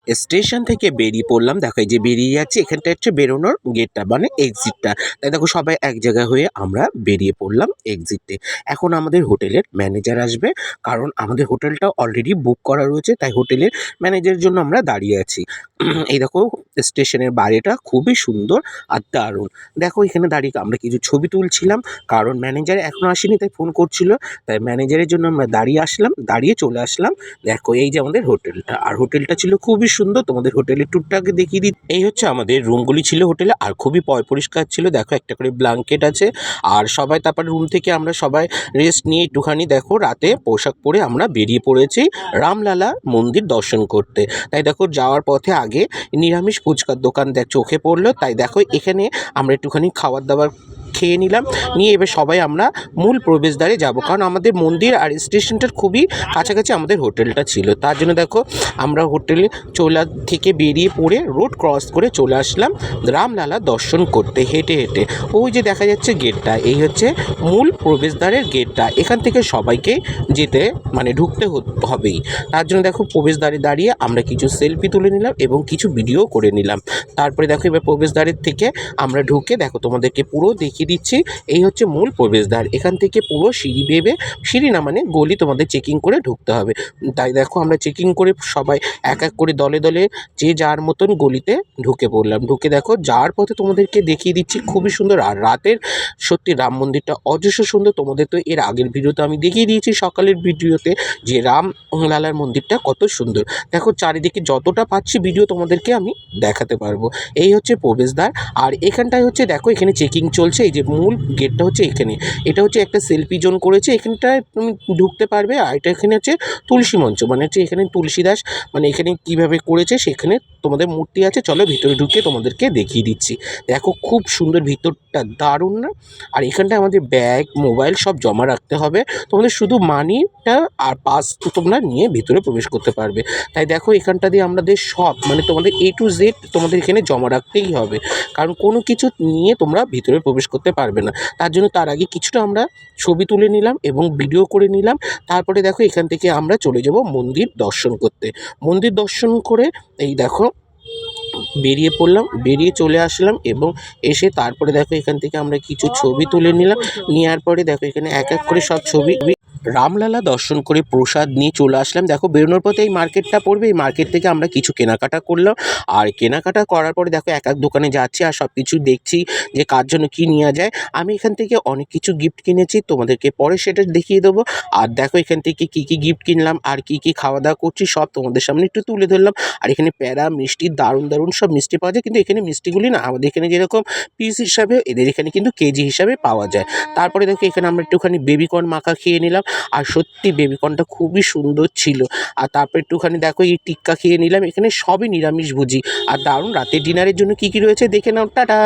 Station থেকে বেরিয়ে পড়লাম। দেখো এই যে বেরিয়ে যাচ্ছি, এখানটা হচ্ছে বেরোনোর গেটটা মানে এক্সিটটা। তাই দেখো সবাই এক জায়গায় হয়ে আমরা বেরিয়ে পড়লাম এক্সিটে। এখন আমাদের হোটেলের ম্যানেজার আসবে, কারণ আমাদের হোটেলটা অলরেডি বুক করা রয়েছে, তাই হোটেলের ম্যানেজারের জন্য আমরা দাঁড়িয়ে আছি। এই দেখো স্টেশনের বাইরেটা খুবই সুন্দর আর দারুণ। দেখো এখানে দাঁড়িয়ে আমরা কিছু ছবি তুলছিলাম, কারণ ম্যানেজার এখনো আসেনি তাই ফোন করছিল। তাই ম্যানেজারের জন্য আমরা দাঁড়িয়ে আসলাম, দাঁড়িয়ে চলে আসলাম। দেখো এই যে আমাদের হোটেলটা, আর হোটেলটা ছিল খুবই সুন্দর। তোমাদের হোটেলের ট্যুরটা আগে দেখিয়ে দিই। এই হচ্ছে আমাদের রুমগুলি ছিল হোটেলে, আর খুবই পরিষ্কার ছিল। দেখো একটা করে ব্ল্যাঙ্কেট আছে, আর সবাই তারপর রুম থেকে আমরা সবাই রেস্ট নিয়ে একটুখানি দেখো রাতে পোশাক পরে আমরা বেরিয়ে পড়েছি রামলালা মন্দির দর্শন করতে। তাই দেখো যাওয়ার পথে আগে নিরামিষ ফুচকার দোকান চোখে পড়লো, তাই দেখো এখানে আমরা একটুখানি খাবার দাবার খেয়ে নিলাম। নিয়ে এবার সবাই আমরা মূল প্রবেশদ্বারে যাব, কারণ আমাদের মন্দির আর স্টেশনটার খুবই কাছাকাছি আমাদের হোটেলটা ছিল। তার জন্য দেখো আমরা হোটেলে থেকে বেরিয়ে পড়ে রোড ক্রস করে চলে আসলাম রামলালা দর্শন করতে হেঁটে হেঁটে। ওই যে দেখা যাচ্ছে গেটটা, এই হচ্ছে মূল প্রবেশদ্বারের গেটটা। এখান থেকে সবাইকে যেতে মানে ঢুকতে হবেই। তার জন্য দেখো প্রবেশদ্বারে দাঁড়িয়ে আমরা কিছু সেলফি তুলে নিলাম এবং কিছু ভিডিও করে নিলাম। তারপরে দেখো এবার প্রবেশদ্বারের থেকে আমরা ঢুকে দেখো তোমাদেরকে পুরো দেখিয়ে দিচ্ছি। এই হচ্ছে মূল প্রবেশদ্বার। এখান থেকে পুরো সিঁড়ি বেয়ে, সিঁড়ি না মানে গলি, তোমাদের চেকিং করে ঢুকতে হবে। তাই দেখো আমরা চেকিং করে সবাই এক এক করে দলে দলে যে যার মতন গলিতে ঢুকে পড়লাম। ঢুকে দেখো যাওয়ার পথে তোমাদেরকে দেখিয়ে দিচ্ছি, খুবই সুন্দর। আর রাতের সত্যি রাম মন্দিরটা অজস্র সুন্দর। তোমাদের তো এর আগের ভিডিওতে আমি দেখিয়ে দিয়েছি, সকালের ভিডিওতে, যে রাম লালার মন্দিরটা কত সুন্দর। দেখো চারিদিকে যতটা পাচ্ছি ভিডিও তোমাদেরকে আমি দেখাতে পারবো। এই হচ্ছে প্রবেশদ্বার, আর এখানটায় হচ্ছে দেখো এখানে চেকিং চলছে। এই যে মূল গেটটা হচ্ছে এখানে, এটা হচ্ছে একটা সেলফি জোন করেছে, এখানটায় তুমি ঢুকতে পারবে। আর এটা এখানে হচ্ছে তুলসী মঞ্চ, মানে হচ্ছে এখানে তুলসী দাস মানে এখানে কীভাবে করেছে সেখানে তোমাদের মূর্তি আছে। চলো ভিতরে ঢুকে তোমাদেরকে দেখিয়ে দিচ্ছি। দেখো খুব সুন্দর, ভিতরটা দারুণ না? আর এখানটায় আমাদের ব্যাগ মোবাইল সব জমা রাখতে হবে। তোমাদের শুধু মানিটা আর পাস তোমরা নিয়ে ভিতরে প্রবেশ করতে পারবে। তাই দেখো এখানটা দিয়ে আমাদের সব মানে তোমাদের A to Z তোমাদের এখানে জমা রাখতেই হবে, কারণ কোনো কিছু নিয়ে তোমরা ভিতরে প্রবেশ করতে পারবে না। তার জন্য তার আগে কিছুটা আমরা ছবি তুলে নিলাম এবং ভিডিও করে নিলাম। তারপরে দেখো এখান থেকে আমরা চলে যাব মন্দির দর্শন করতে। মন্দির দর্শন করে এই দেখো বেরিয়ে পড়লাম, বেরিয়ে চলে আসলাম এবং এসে তারপরে দেখো এখান থেকে আমরা কিছু ছবি তুলে নিলাম। নেওয়ার পরে দেখো এখানে এক এক করে সব ছবি রামলালা দর্শন করে প্রসাদ নিয়ে চলে আসলাম। দেখো বেরোনোর পথে এই মার্কেটটা পড়বে, এই মার্কেট থেকে আমরা কিছু কেনাকাটা করলাম। আর কেনাকাটা করার পরে দেখো এক এক দোকানে যাচ্ছি আর সব কিছু দেখছি যে কার জন্য কী নেওয়া যায়। আমি এখান থেকে অনেক কিছু গিফট কিনেছি, তোমাদেরকে পরে সেটা দেখিয়ে দেবো। আর দেখো এখান থেকে কী কী গিফট কিনলাম আর কী কী খাওয়া দাওয়া করছি সব তোমাদের সামনে একটু তুলে ধরলাম। আর এখানে প্যারা মিষ্টি দারুণ দারুণ সব মিষ্টি পাওয়া যায়, কিন্তু এখানে মিষ্টিগুলি না আমাদের এখানে যেরকম পিস হিসাবে, এদের এখানে কিন্তু কেজি হিসাবে পাওয়া যায়। তারপরে দেখো এখানে আমরা একটুখানি বেবিকর্ন মাখা খেয়ে নিলাম, আর সত্যি বেবিকর্নটা খুবই সুন্দর ছিল। আর তারপর একটুখানি দেখো এই টিক্কা খেয়ে নিলাম। এখানে সবই নিরামিষ ভুজি আর দারুণ। রাতের ডিনারের জন্য কী কী রয়েছে দেখে নাও। টাটা।